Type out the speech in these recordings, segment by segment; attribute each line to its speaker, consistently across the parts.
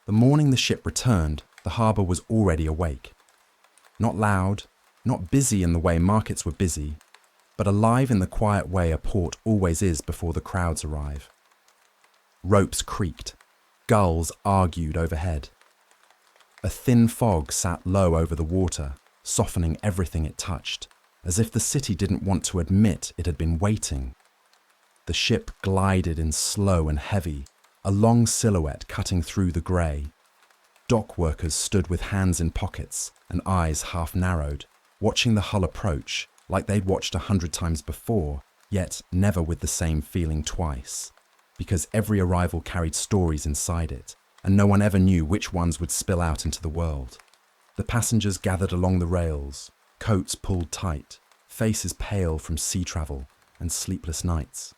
Speaker 1: The morning the ship returned, the harbour was already awake. Not loud, not busy in the way markets were busy, but alive in the quiet way a port always is before the crowds arrive. Ropes creaked, gulls argued overhead. A thin fog sat low over the water, softening everything it touched, as if the city didn't want to admit it had been waiting. The ship glided in slow and heavy, a long silhouette cutting through the grey. Dock workers stood with hands in pockets and eyes half narrowed, watching the hull approach like they'd watched 100 times before, yet never with the same feeling twice, because every arrival carried stories inside it, and no one ever knew which ones would spill out into the world. The passengers gathered along the rails, coats pulled tight, faces pale from sea travel and sleepless nights.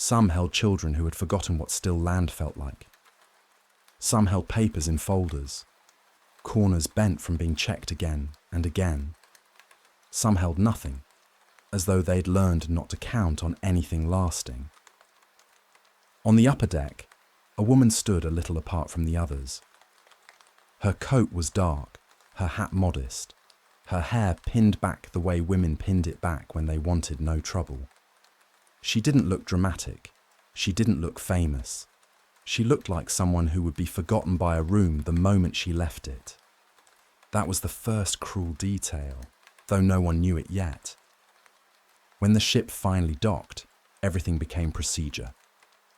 Speaker 1: Some held children who had forgotten what still land felt like. Some held papers in folders, corners bent from being checked again and again. Some held nothing, as though they'd learned not to count on anything lasting. On the upper deck, a woman stood a little apart from the others. Her coat was dark, her hat modest, her hair pinned back the way women pinned it back when they wanted no trouble. She didn't look dramatic. She didn't look famous. She looked like someone who would be forgotten by a room the moment she left it. That was the first cruel detail, though no one knew it yet. When the ship finally docked, everything became procedure.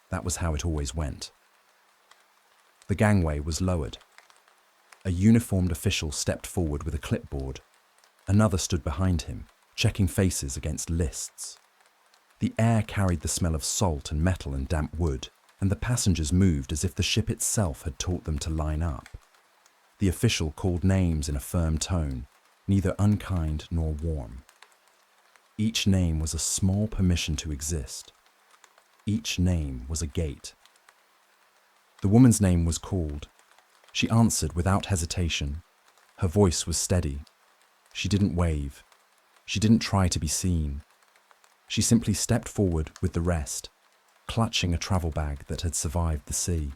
Speaker 1: That was how it always went. The gangway was lowered. A uniformed official stepped forward with a clipboard. Another stood behind him, checking faces against lists. The air carried the smell of salt and metal and damp wood, and the passengers moved as if the ship itself had taught them to line up. The official called names in a firm tone, neither unkind nor warm. Each name was a small permission to exist. Each name was a gate. The woman's name was called. She answered without hesitation. Her voice was steady. She didn't wave. She didn't try to be seen. She simply stepped forward with the rest, clutching a travel bag that had survived the sea.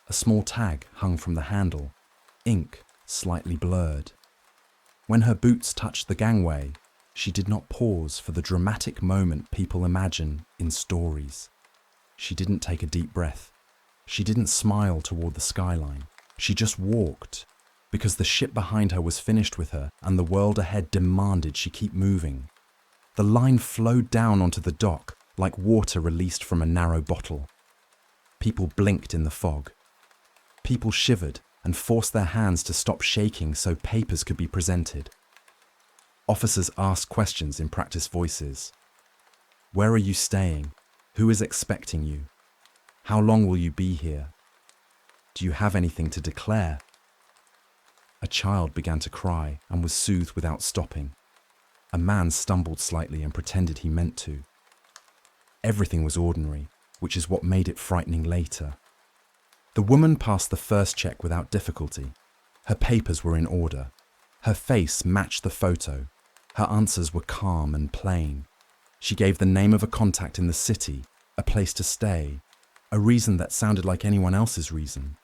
Speaker 1: A small tag hung from the handle, ink slightly blurred. When her boots touched the gangway, she did not pause for the dramatic moment people imagine in stories. She didn't take a deep breath. She didn't smile toward the skyline. She just walked, because the ship behind her was finished with her and the world ahead demanded she keep moving. The line flowed down onto the dock like water released from a narrow bottle. People blinked in the fog. People shivered and forced their hands to stop shaking so papers could be presented. Officers asked questions in practiced voices. Where are you staying? Who is expecting you? How long will you be here? Do you have anything to declare? A child began to cry and was soothed without stopping. A man stumbled slightly and pretended he meant to. Everything was ordinary, which is what made it frightening later. The woman passed the first check without difficulty. Her papers were in order. Her face matched the photo. Her answers were calm and plain. She gave the name of a contact in the city, a place to stay, a reason that sounded like anyone else's reason.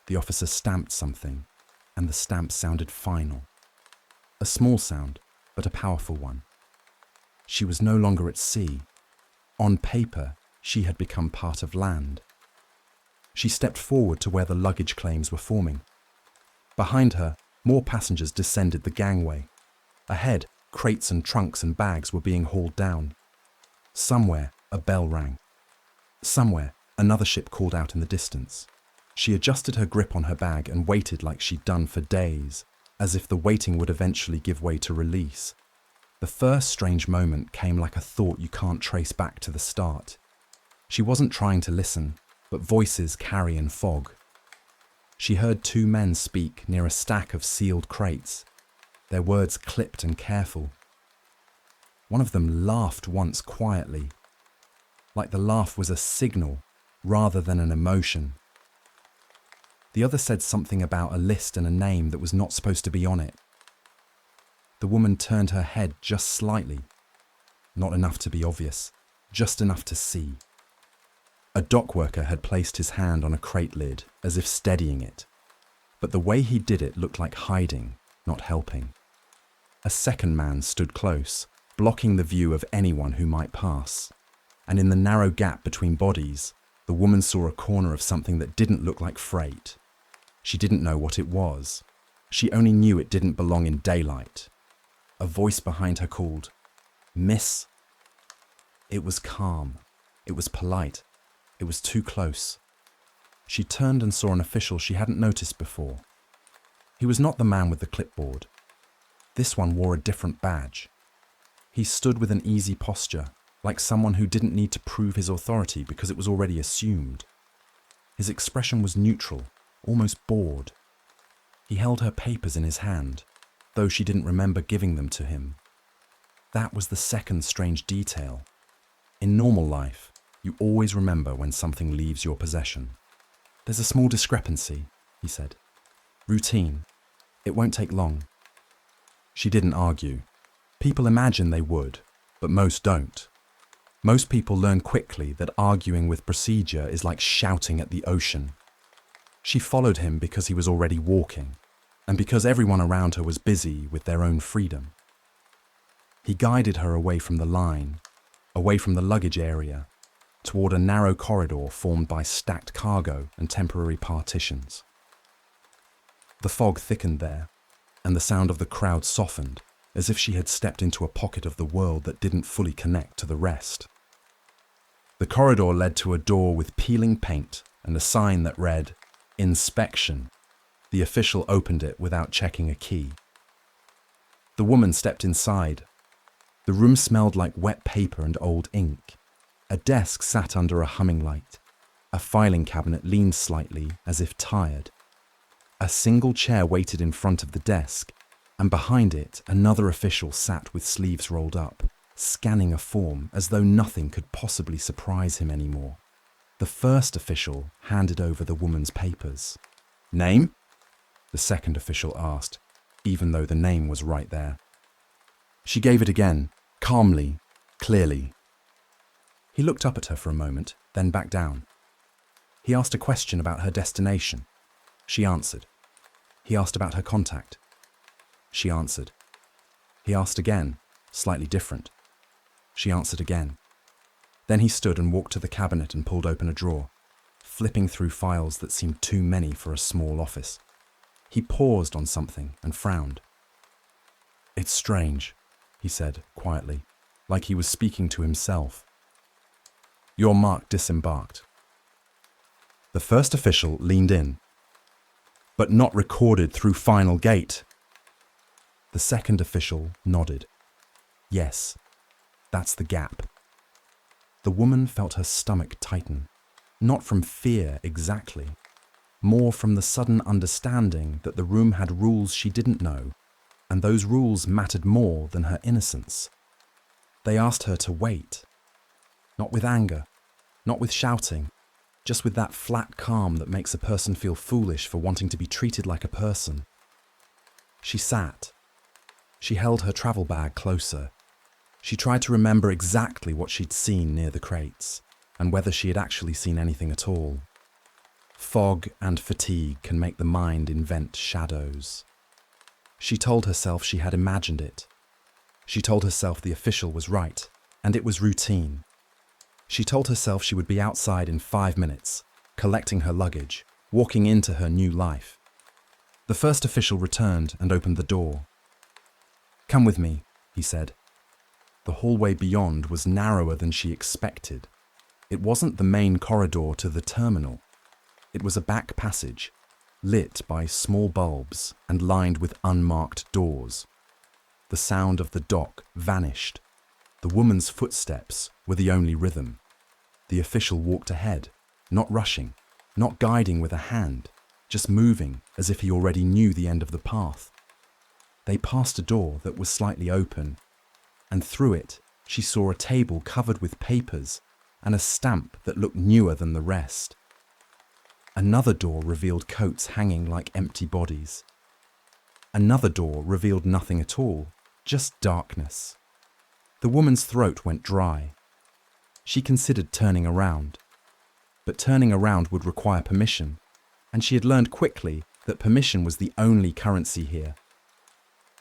Speaker 1: The officer stamped something, and the stamp sounded final. A small sound, but a powerful one. She was no longer at sea. On paper, she had become part of land. She stepped forward to where the luggage claims were forming. Behind her, more passengers descended the gangway. Ahead, crates and trunks and bags were being hauled down. Somewhere, a bell rang. Somewhere, another ship called out in the distance. She adjusted her grip on her bag and waited like she'd done for days, as if the waiting would eventually give way to release. The first strange moment came like a thought you can't trace back to the start. She wasn't trying to listen, but voices carry in fog. She heard two men speak near a stack of sealed crates, their words clipped and careful. One of them laughed once quietly, like the laugh was a signal rather than an emotion. The other said something about a list and a name that was not supposed to be on it. The woman turned her head just slightly, not enough to be obvious, just enough to see. A dock worker had placed his hand on a crate lid, as if steadying it, but the way he did it looked like hiding, not helping. A second man stood close, blocking the view of anyone who might pass, and in the narrow gap between bodies, the woman saw a corner of something that didn't look like freight. She didn't know what it was. She only knew it didn't belong in daylight. A voice behind her called, "Miss." It was calm. It was polite. It was too close. She turned and saw an official she hadn't noticed before. He was not the man with the clipboard. This one wore a different badge. He stood with an easy posture, like someone who didn't need to prove his authority because it was already assumed. His expression was neutral, almost bored. He held her papers in his hand, though she didn't remember giving them to him. That was the second strange detail. In normal life, you always remember when something leaves your possession. "There's a small discrepancy," he said. "Routine. It won't take long." She didn't argue. People imagine they would, but most don't. Most people learn quickly that arguing with procedure is like shouting at the ocean. She followed him because he was already walking, and because everyone around her was busy with their own freedom. He guided her away from the line, away from the luggage area, toward a narrow corridor formed by stacked cargo and temporary partitions. The fog thickened there, and the sound of the crowd softened, as if she had stepped into a pocket of the world that didn't fully connect to the rest. The corridor led to a door with peeling paint and a sign that read, "Inspection." The official opened it without checking a key. The woman stepped inside. The room smelled like wet paper and old ink. A desk sat under a humming light. A filing cabinet leaned slightly, as if tired. A single chair waited in front of the desk, and behind it another official sat with sleeves rolled up, scanning a form as though nothing could possibly surprise him anymore. The first official handed over the woman's papers. "Name?" the second official asked, even though the name was right there. She gave it again, calmly, clearly. He looked up at her for a moment, then back down. He asked a question about her destination. She answered. He asked about her contact. She answered. He asked again, slightly different. She answered again. Then he stood and walked to the cabinet and pulled open a drawer, flipping through files that seemed too many for a small office. He paused on something and frowned. "It's strange," he said quietly, like he was speaking to himself. "You're marked disembarked." The first official leaned in. "But not recorded through final gate." The second official nodded. "Yes, that's the gap." The woman felt her stomach tighten, not from fear exactly, more from the sudden understanding that the room had rules she didn't know, and those rules mattered more than her innocence. They asked her to wait, not with anger, not with shouting, just with that flat calm that makes a person feel foolish for wanting to be treated like a person. She sat. She held her travel bag closer. She tried to remember exactly what she'd seen near the crates, and whether she had actually seen anything at all. Fog and fatigue can make the mind invent shadows. She told herself she had imagined it. She told herself the official was right, and it was routine. She told herself she would be outside in 5 minutes, collecting her luggage, walking into her new life. The first official returned and opened the door. "Come with me," he said. The hallway beyond was narrower than she expected. It wasn't the main corridor to the terminal. It was a back passage, lit by small bulbs and lined with unmarked doors. The sound of the dock vanished. The woman's footsteps were the only rhythm. The official walked ahead, not rushing, not guiding with a hand, just moving as if he already knew the end of the path. They passed a door that was slightly open, and through it she saw a table covered with papers and a stamp that looked newer than the rest. Another door revealed coats hanging like empty bodies. Another door revealed nothing at all, just darkness. The woman's throat went dry. She considered turning around. but turning around would require permission, and she had learned quickly that permission was the only currency here.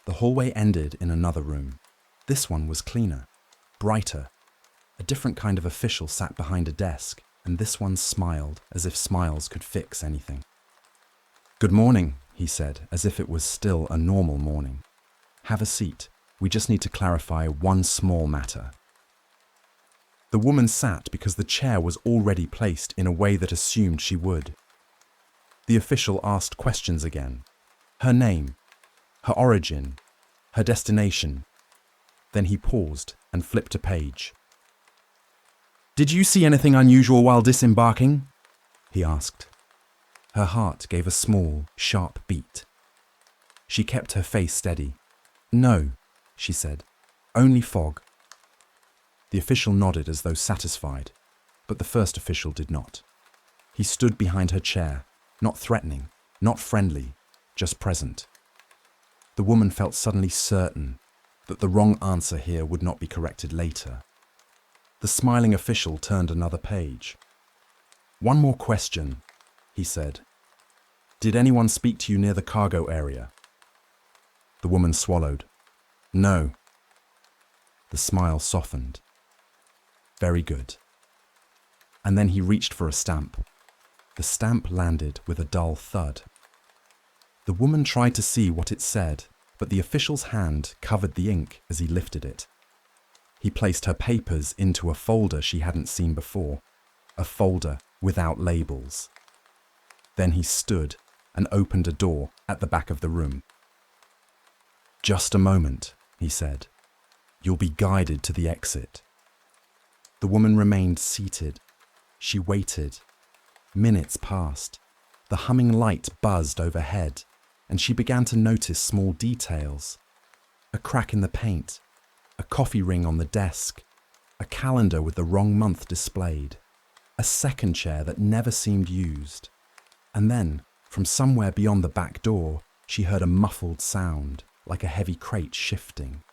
Speaker 1: The hallway ended in another room. This one was cleaner, brighter. A different kind of official sat behind a desk, and this one smiled as if smiles could fix anything. "Good morning," he said, as if it was still a normal morning. "Have a seat. We just need to clarify one small matter." The woman sat because the chair was already placed in a way that assumed she would. The official asked questions again. Her name, her origin, her destination. Then he paused and flipped a page. "Did you see anything unusual while disembarking?" he asked. Her heart gave a small, sharp beat. She kept her face steady. "No," she said, "only fog." The official nodded as though satisfied, but the first official did not. He stood behind her chair, not threatening, not friendly, just present. The woman felt suddenly certain that the wrong answer here would not be corrected later. The smiling official turned another page. "One more question," he said. "Did anyone speak to you near the cargo area?" The woman swallowed. "No." The smile softened. "Very good." And then he reached for a stamp. The stamp landed with a dull thud. The woman tried to see what it said, but the official's hand covered the ink as he lifted it. He placed her papers into a folder she hadn't seen before, a folder without labels. Then he stood and opened a door at the back of the room. "Just a moment," he said. "You'll be guided to the exit." The woman remained seated. She waited. Minutes passed. The humming light buzzed overhead, and she began to notice small details. A crack in the paint, a coffee ring on the desk, a calendar with the wrong month displayed, a second chair that never seemed used. And then, from somewhere beyond the back door, she heard a muffled sound, like a heavy crate shifting.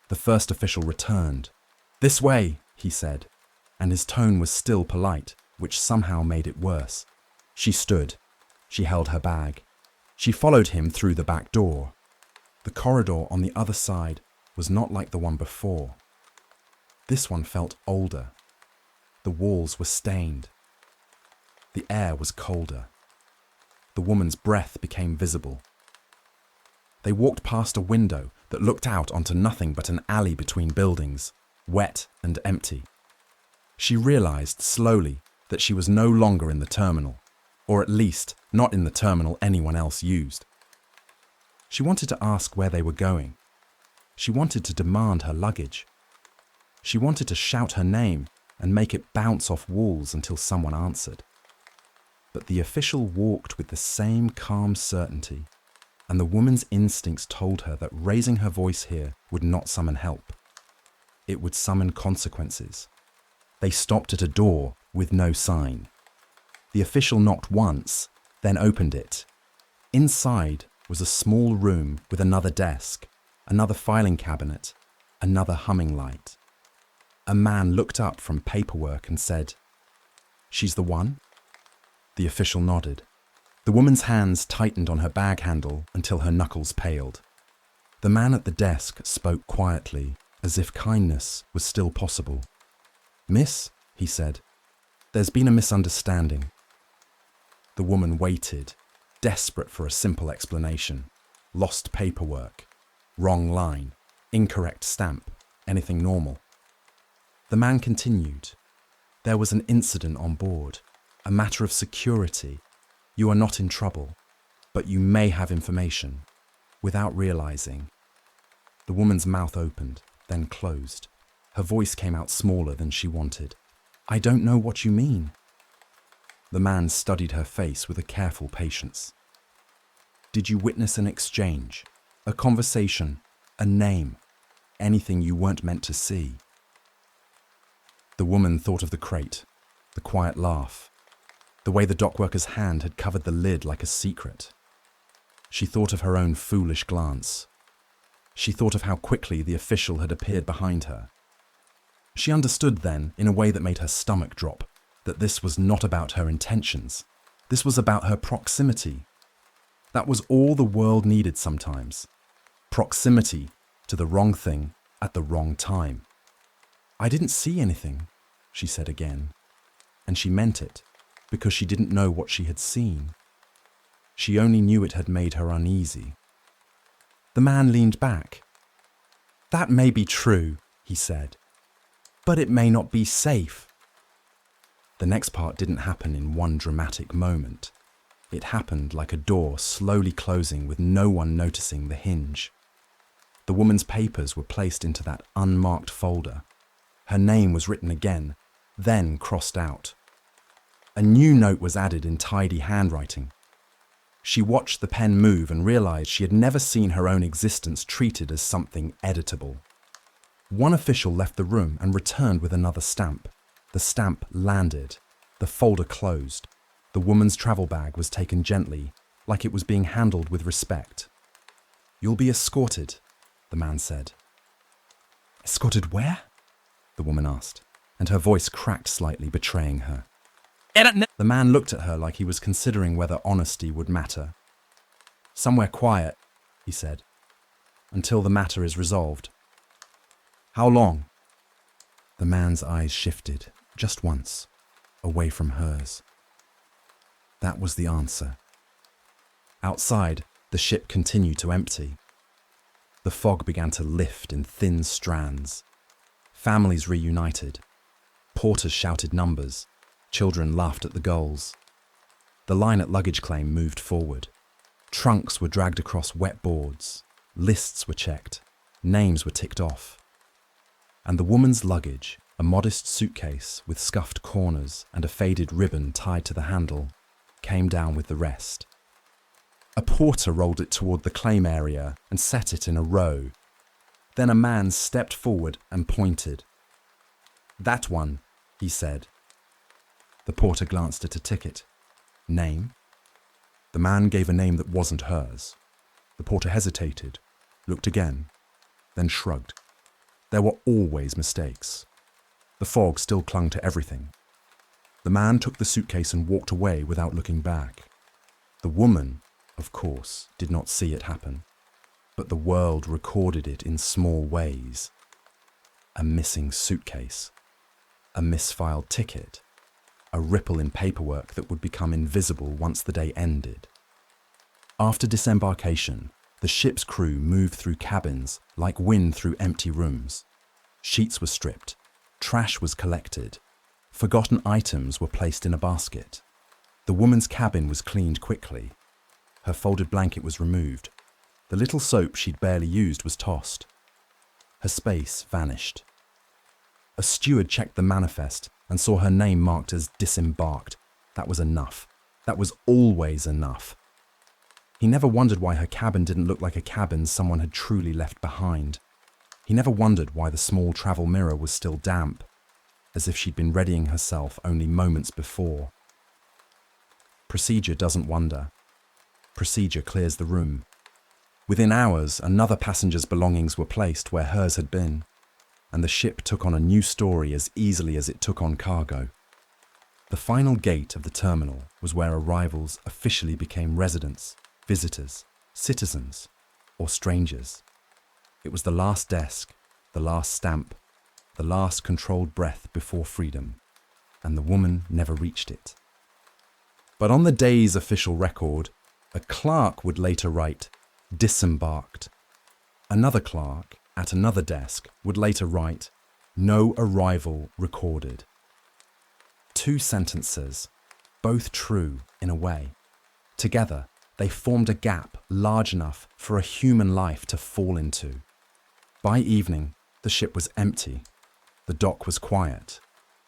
Speaker 1: The first official returned. "This way," he said, and his tone was still polite, which somehow made it worse. She stood. She held her bag. She followed him through the back door. The corridor on the other side was not like the one before. This one felt older. The walls were stained. The air was colder. The woman's breath became visible. They walked past a window that looked out onto nothing but an alley between buildings, wet and empty. She realized slowly that she was no longer in the terminal, or at least not in the terminal anyone else used. She wanted to ask where they were going. She wanted to demand her luggage. She wanted to shout her name and make it bounce off walls until someone answered. But the official walked with the same calm certainty, and the woman's instincts told her that raising her voice here would not summon help. It would summon consequences. They stopped at a door with no sign. The official knocked once, then opened it. Inside was a small room with another desk, another filing cabinet, another humming light. A man looked up from paperwork and said, "She's the one?" The official nodded. The woman's hands tightened on her bag handle until her knuckles paled. The man at the desk spoke quietly, as if kindness was still possible. "Miss," he said, "there's been a misunderstanding." The woman waited, desperate for a simple explanation. Lost paperwork, wrong line, incorrect stamp, anything normal. The man continued. "There was an incident on board, a matter of security. You are not in trouble, but you may have information." Without realizing, the woman's mouth opened, then closed. Her voice came out smaller than she wanted. "I don't know what you mean." The man studied her face with a careful patience. "Did you witness an exchange, a conversation, a name, anything you weren't meant to see?" The woman thought of the crate, the quiet laugh, the way the dockworker's hand had covered the lid like a secret. She thought of her own foolish glance. She thought of how quickly the official had appeared behind her. She understood then, in a way that made her stomach drop, that this was not about her intentions. This was about her proximity. That was all the world needed sometimes. Proximity to the wrong thing at the wrong time. "I didn't see anything," she said again, and she meant it because she didn't know what she had seen. She only knew it had made her uneasy. The man leaned back. "That may be true," he said, "but it may not be safe." The next part didn't happen in one dramatic moment. It happened like a door slowly closing with no one noticing the hinge. The woman's papers were placed into that unmarked folder. Her name was written again, then crossed out. A new note was added in tidy handwriting. She watched the pen move and realized she had never seen her own existence treated as something editable. One official left the room and returned with another stamp. The stamp landed. The folder closed. The woman's travel bag was taken gently, like it was being handled with respect. "You'll be escorted," the man said. "Escorted where?" the woman asked, and her voice cracked slightly, betraying her. The man looked at her like he was considering whether honesty would matter. "Somewhere quiet," he said, "until the matter is resolved." "How long?" The man's eyes shifted, just once, away from hers. That was the answer. Outside, the ship continued to empty. The fog began to lift in thin strands. Families reunited. Porters shouted numbers. Children laughed at the gulls. The line at luggage claim moved forward. Trunks were dragged across wet boards. Lists were checked. Names were ticked off. And the woman's luggage, a modest suitcase with scuffed corners and a faded ribbon tied to the handle, came down with the rest. A porter rolled it toward the claim area and set it in a row. Then a man stepped forward and pointed. "That one," he said. The porter glanced at a ticket. "Name?" The man gave a name that wasn't hers. The porter hesitated, looked again, then shrugged. There were always mistakes. The fog still clung to everything. The man took the suitcase and walked away without looking back. The woman, of course, did not see it happen, but the world recorded it in small ways. A missing suitcase, a misfiled ticket, a ripple in paperwork that would become invisible once the day ended. After disembarkation, the ship's crew moved through cabins like wind through empty rooms. Sheets were stripped, trash was collected, forgotten items were placed in a basket. The woman's cabin was cleaned quickly. Her folded blanket was removed. The little soap she'd barely used was tossed. Her space vanished. A steward checked the manifest and saw her name marked as disembarked. That was enough. That was always enough. He never wondered why her cabin didn't look like a cabin someone had truly left behind. He never wondered why the small travel mirror was still damp, as if she'd been readying herself only moments before. Procedure doesn't wonder. Procedure clears the room. Within hours, another passenger's belongings were placed where hers had been, and the ship took on a new story as easily as it took on cargo. The final gate of the terminal was where arrivals officially became residents, visitors, citizens, or strangers. It was the last desk, the last stamp, the last controlled breath before freedom, and the woman never reached it. But on the day's official record, a clerk would later write, "Disembarked." Another clerk at another desk would later write, "No arrival recorded." Two sentences, both true in a way. Together, they formed a gap large enough for a human life to fall into. By evening, the ship was empty, the dock was quiet,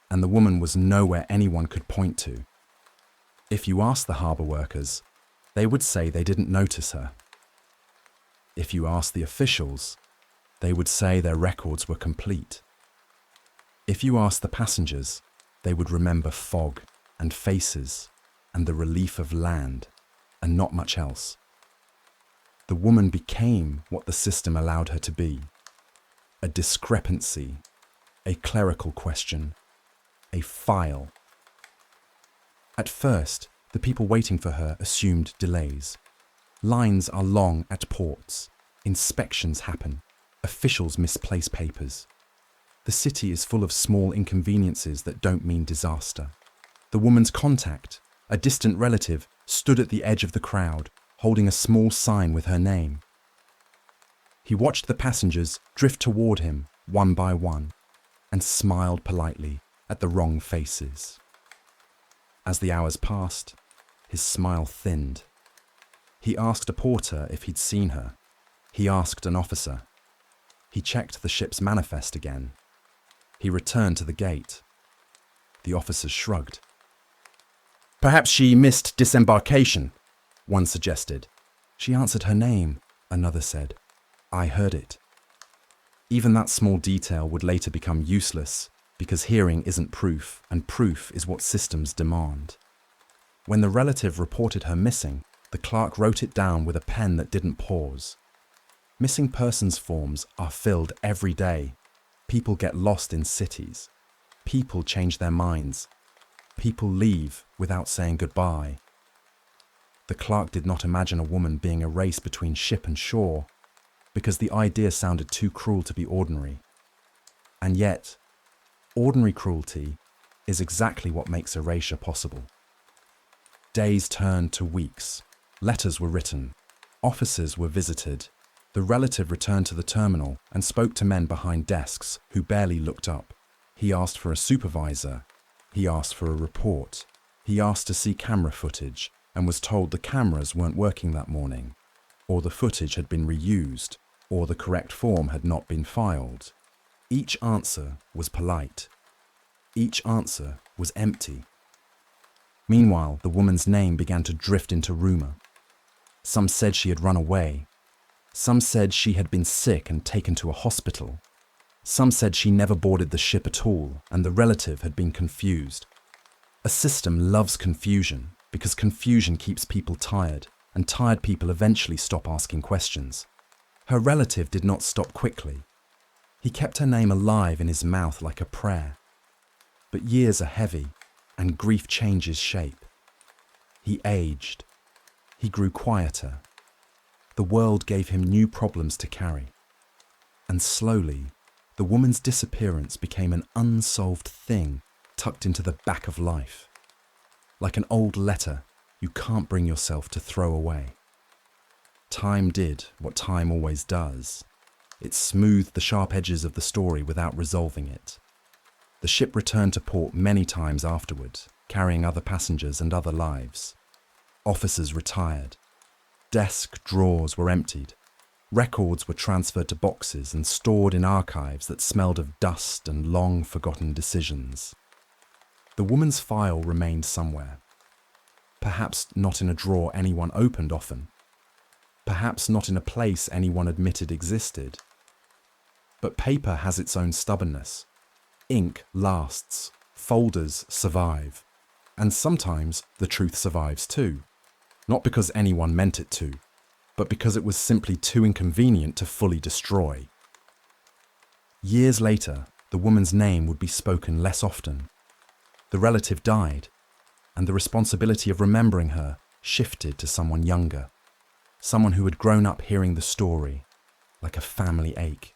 Speaker 1: and the woman was nowhere anyone could point to. If you asked the harbour workers, they would say they didn't notice her. If you asked the officials, they would say their records were complete. If you asked the passengers, they would remember fog and faces and the relief of land and not much else. The woman became what the system allowed her to be: a discrepancy, a clerical question, a file, At first, the people waiting for her assumed delays. Lines are long at ports. Inspections happen. Officials misplace papers. The city is full of small inconveniences that don't mean disaster. The woman's contact, a distant relative, stood at the edge of the crowd, holding a small sign with her name. He watched the passengers drift toward him, one by one, and smiled politely at the wrong faces. As the hours passed, his smile thinned. He asked a porter if he'd seen her. He asked an officer. He checked the ship's manifest again. He returned to the gate. The officers shrugged. "Perhaps she missed disembarkation," one suggested. "She answered her name," another said. "I heard it." Even that small detail would later become useless because hearing isn't proof, and proof is what systems demand. When the relative reported her missing, the clerk wrote it down with a pen that didn't pause. Missing persons forms are filled every day. People get lost in cities. People change their minds. People leave without saying goodbye. The clerk did not imagine a woman being erased between ship and shore because the idea sounded too cruel to be ordinary. And yet, ordinary cruelty is exactly what makes erasure possible. Days turned to weeks. Letters were written. Officers were visited. The relative returned to the terminal and spoke to men behind desks who barely looked up. He asked for a supervisor. He asked for a report. He asked to see camera footage and was told the cameras weren't working that morning, or the footage had been reused, or the correct form had not been filed. Each answer was polite. Each answer was empty. Meanwhile, the woman's name began to drift into rumor. Some said she had run away. Some said she had been sick and taken to a hospital. Some said she never boarded the ship at all and the relative had been confused. A system loves confusion because confusion keeps people tired, and tired people eventually stop asking questions. Her relative did not stop quickly. He kept her name alive in his mouth like a prayer. But years are heavy, and grief changes shape. He aged. He grew quieter. The world gave him new problems to carry. And slowly, the woman's disappearance became an unsolved thing tucked into the back of life. Like an old letter you can't bring yourself to throw away. Time did what time always does. It smoothed the sharp edges of the story without resolving it. The ship returned to port many times afterward, carrying other passengers and other lives. Officers retired. Desk drawers were emptied. Records were transferred to boxes and stored in archives that smelled of dust and long-forgotten decisions. The woman's file remained somewhere. Perhaps not in a drawer anyone opened often. Perhaps not in a place anyone admitted existed. But paper has its own stubbornness. Ink lasts. Folders survive. And sometimes the truth survives too. Not because anyone meant it to, but because it was simply too inconvenient to fully destroy. Years later, the woman's name would be spoken less often. The relative died, and the responsibility of remembering her shifted to someone younger, someone who had grown up hearing the story, like a family ache.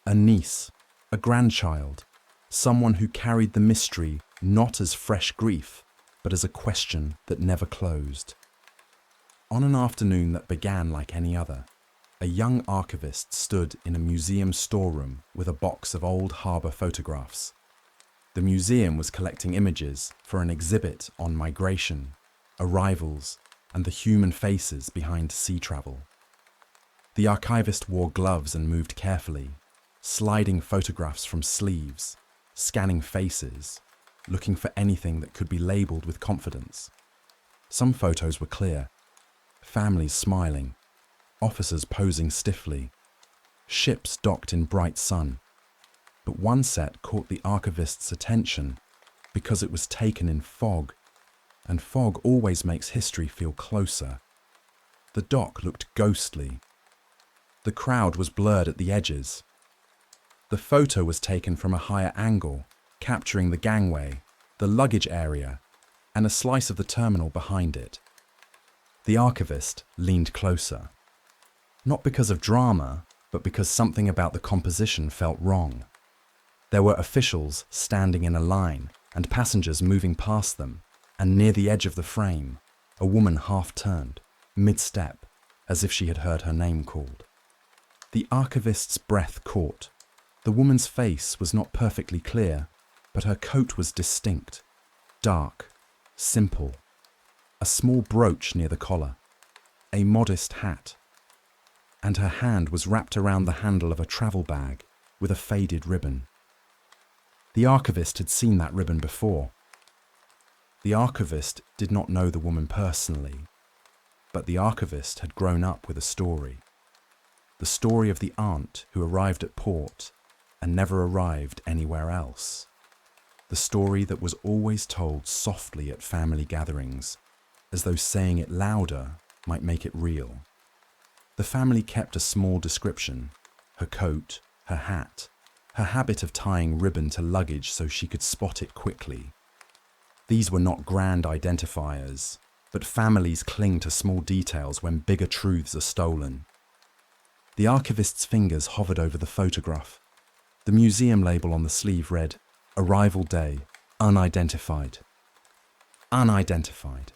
Speaker 1: A niece, a grandchild, someone who carried the mystery not as fresh grief, but as a question that never closed. On an afternoon that began like any other, a young archivist stood in a museum storeroom with a box of old harbour photographs. The museum was collecting images for an exhibit on migration, arrivals, and the human faces behind sea travel. The archivist wore gloves and moved carefully, sliding photographs from sleeves, scanning faces, looking for anything that could be labelled with confidence. Some photos were clear. Families smiling, officers posing stiffly, ships docked in bright sun. But one set caught the archivist's attention because it was taken in fog, and fog always makes history feel closer. The dock looked ghostly. The crowd was blurred at the edges. The photo was taken from a higher angle, capturing the gangway, the luggage area, and a slice of the terminal behind it. The archivist leaned closer. Not because of drama, but because something about the composition felt wrong. There were officials standing in a line and passengers moving past them, and near the edge of the frame, a woman half-turned, mid-step, as if she had heard her name called. The archivist's breath caught. The woman's face was not perfectly clear, but her coat was distinct, dark, simple. A small brooch near the collar, a modest hat, and her hand was wrapped around the handle of a travel bag with a faded ribbon. The archivist had seen that ribbon before. The archivist did not know the woman personally, but the archivist had grown up with a story. The story of the aunt who arrived at port and never arrived anywhere else. The story that was always told softly at family gatherings, as though saying it louder might make it real. The family kept a small description: her coat, her hat, her habit of tying ribbon to luggage so she could spot it quickly. These were not grand identifiers, but families cling to small details when bigger truths are stolen. The archivist's fingers hovered over the photograph. The museum label on the sleeve read, "Arrival Day, unidentified." Unidentified.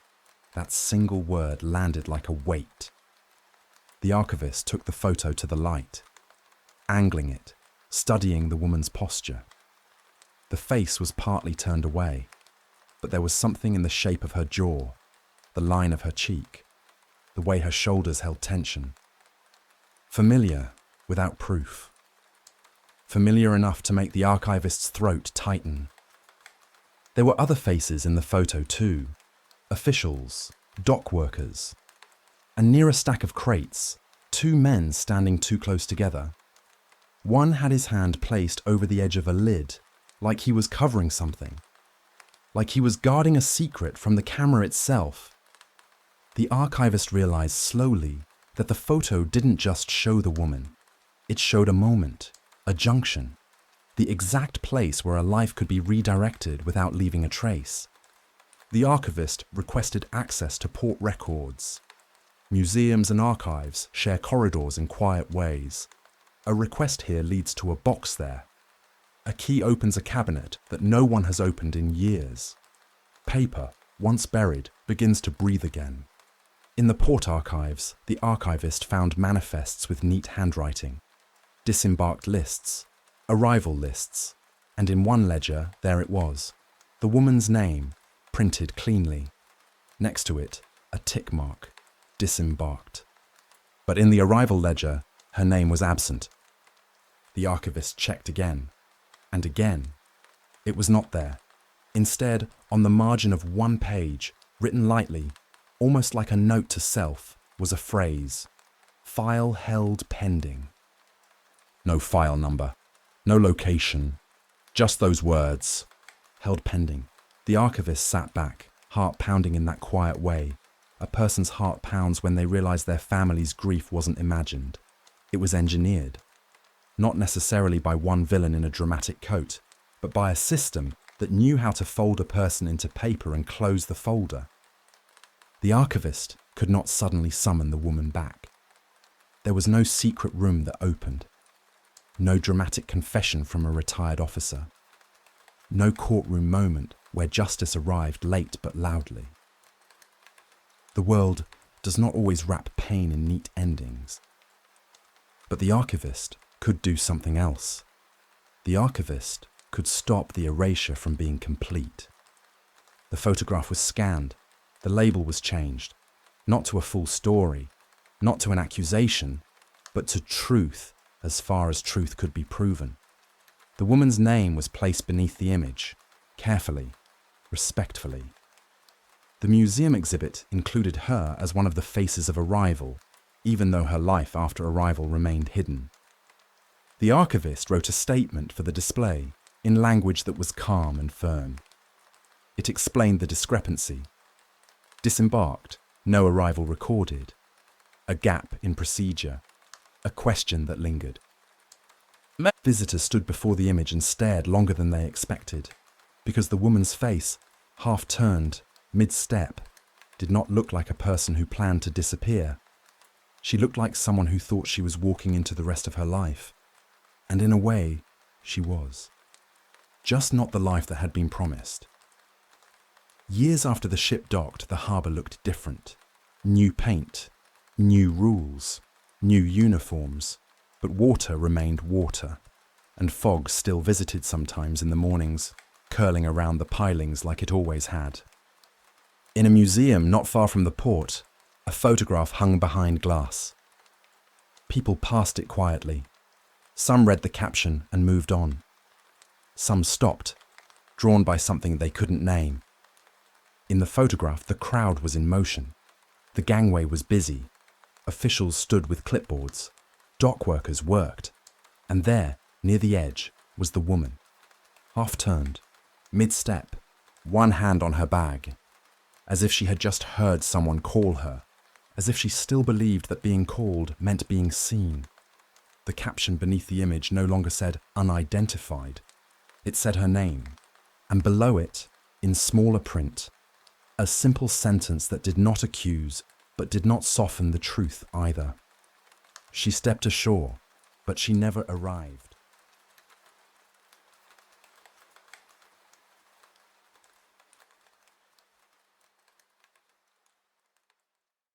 Speaker 1: That single word landed like a weight. The archivist took the photo to the light, angling it, studying the woman's posture. The face was partly turned away, but there was something in the shape of her jaw, the line of her cheek, the way her shoulders held tension. Familiar without proof. Familiar enough to make the archivist's throat tighten. There were other faces in the photo too. Officials, dock workers, and near a stack of crates, two men standing too close together. One had his hand placed over the edge of a lid, like he was covering something, like he was guarding a secret from the camera itself. The archivist realized slowly that the photo didn't just show the woman, it showed a moment, a junction, the exact place where a life could be redirected without leaving a trace. The archivist requested access to port records. Museums and archives share corridors in quiet ways. A request here leads to a box there. A key opens a cabinet that no one has opened in years. Paper, once buried, begins to breathe again. In the port archives, the archivist found manifests with neat handwriting, disembarked lists, arrival lists, and in one ledger, there it was, the woman's name, printed cleanly. Next to it, a tick mark, disembarked. But in the arrival ledger, her name was absent. The archivist checked again, and again. It was not there. Instead, on the margin of one page, written lightly, almost like a note to self, was a phrase, "File held pending." No file number, no location, just those words, held pending. The archivist sat back, heart pounding in that quiet way. A person's heart pounds when they realize their family's grief wasn't imagined. It was engineered. Not necessarily by one villain in a dramatic coat, but by a system that knew how to fold a person into paper and close the folder. The archivist could not suddenly summon the woman back. There was no secret room that opened. No dramatic confession from a retired officer. No courtroom moment where justice arrived late but loudly. The world does not always wrap pain in neat endings. But the archivist could do something else. The archivist could stop the erasure from being complete. The photograph was scanned. The label was changed. Not to a full story, not to an accusation, but to truth as far as truth could be proven. The woman's name was placed beneath the image, carefully, respectfully. The museum exhibit included her as one of the faces of arrival, even though her life after arrival remained hidden. The archivist wrote a statement for the display in language that was calm and firm. It explained the discrepancy. Disembarked, no arrival recorded. A gap in procedure. A question that lingered. Visitors stood before the image and stared longer than they expected, because the woman's face, half turned, mid-step, did not look like a person who planned to disappear. She looked like someone who thought she was walking into the rest of her life. And in a way, she was. Just not the life that had been promised. Years after the ship docked, the harbour looked different. New paint, new rules, new uniforms, but water remained water, and fog still visited sometimes in the mornings, curling around the pilings like it always had. In a museum not far from the port, a photograph hung behind glass. People passed it quietly. Some read the caption and moved on. Some stopped, drawn by something they couldn't name. In the photograph, the crowd was in motion. The gangway was busy. Officials stood with clipboards. Dock workers worked. And there, near the edge, was the woman. Half-turned, mid-step, one hand on her bag, as if she had just heard someone call her, as if she still believed that being called meant being seen. The caption beneath the image no longer said unidentified. It said her name, and below it, in smaller print, a simple sentence that did not accuse, but did not soften the truth either. She stepped ashore, but she never arrived.